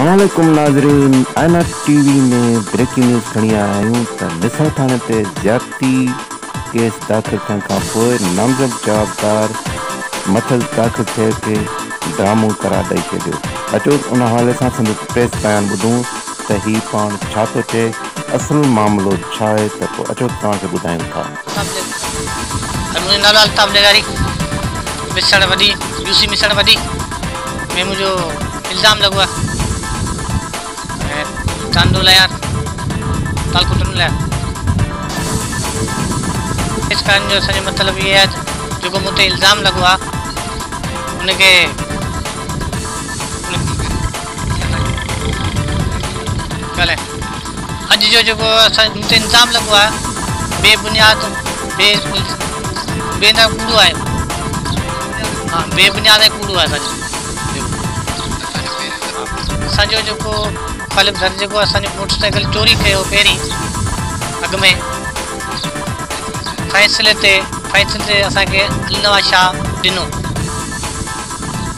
अस्सलामुअलैकुम नाज़रीन, आईना टीवी में ब्रेकिंग न्यूज़ खणी आया आहियूं त मिसाल थाने ते ज़्यादती केस दाख़िल थियण खां पोइ नामज़द जवाबदार मथल दाख़िल थिए खे ड्रामो करार ॾेई छॾियो। अचो उन हवाले सां संदसि प्रेस बयान ॿुधूं त ही पाण छा थो चए, असुल मामिलो छा आहे, त पोइ अचो तव्हांखे ॿुधायूं था। मुंहिंजो नालो अल्ताफ़ लेगारी, मिसण वॾी यूसी मिसण वॾी में मुंहिंजो इल्ज़ाम लॻो आहे चांदो लायार तालकुटन लाइ। इस कारण जो असांजो मतिलबु इहे आहे जेको मूं ते इल्ज़ाम लॻो आहे उनखे ॻाल्हाए अॼु जो जेको असां मूं ते इल्ज़ाम लॻो आहे बेबुनियाद बेना कूड़ो आहे। हा, बेबुनियाद ऐं कूड़ो आहे असांजो जेको ग़ालिब दर जेको असांजो मोटरसाइकिल चोरी कयो पहिरीं अॻ में फ़ैसिले ते असांखे अली नवाज़ शाह ॾिनो।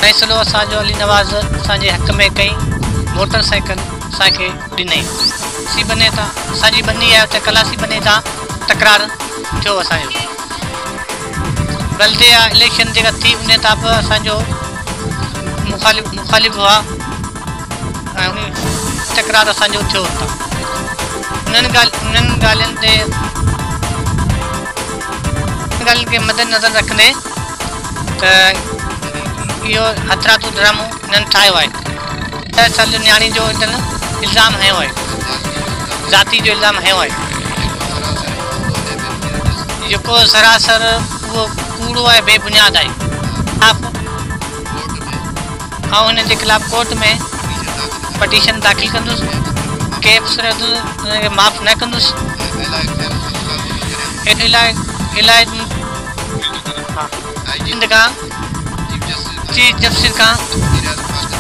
फ़ैसिलो असांजो अली नवाज़ असांजे हक़ में कई, मोटरसाइकिल असांखे ॾिनई। सी बने था असांजी बनी आहे उते कलासी बने था तकरार थियो असांजो बल्दिया इलेक्शन जेका थी उन तां बि असांजो मुखालिफ़ हुआ ऐं उन तकरार असांजो थियो हुतां। उन्हनि ॻाल्हियुनि ते ॻाल्हियुनि खे मद्देनज़र रखंदे त इहो हथरातू ड्रामो हिननि ठाहियो आहे। 10 साल जो न्याणी जो हिननि इल्ज़ाम हयो आहे, ज़ाती जो इल्ज़ाम हयो आहे जेको सरासर उहो कूड़ो आहे, बेबुनियाद आहे। ऐं हिन जे ख़िलाफ़ु कोर्ट में पटिशन दाख़िल कंदुसि, केस हुनखे माफ़ न कंदुसि। हिंद खां चीफ जस्टिस खां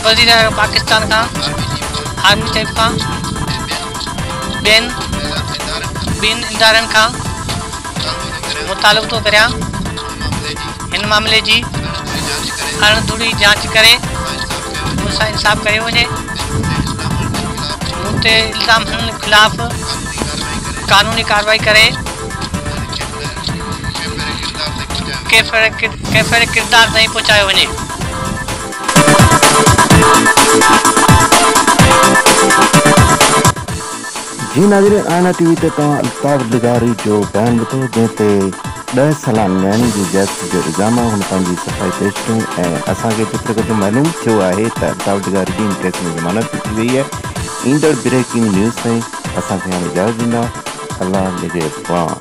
वज़ीर पाकिस्तान खां आर्मी चीफ खां ॿियनि इदारनि खां मुतालबो थो करियां हिन मामले जी अणधूरी जांच करे मूंसां इंसाफ़ कयो वञे। मूं ते इल्ज़ाम हणनि ख़िलाफ़ कानूनी कार्रवाई करे कैफ़े किरदार ताईं पहुचायो वञे। जी नाज़रीन, आईना टीवी ते तव्हां अल्ताफ़ लेगारी जो बयान ॿुधो जंहिं ते 10 साल न्याणी जी ज़्यादती जो इल्ज़ाम आहे। हुन पंहिंजी सफ़ाई पेश कयूं ऐं असांखे जेतिरो कुझु मालूम थियो आहे त अल्ताफ़ लेगारी जी केस में ज़मानत थी वई आहे। ईंदड़ ब्रेकिंग न्यूज़ ताईं असांखे हाणे इजाज़त ॾींदा। अल्लाह निगहबान।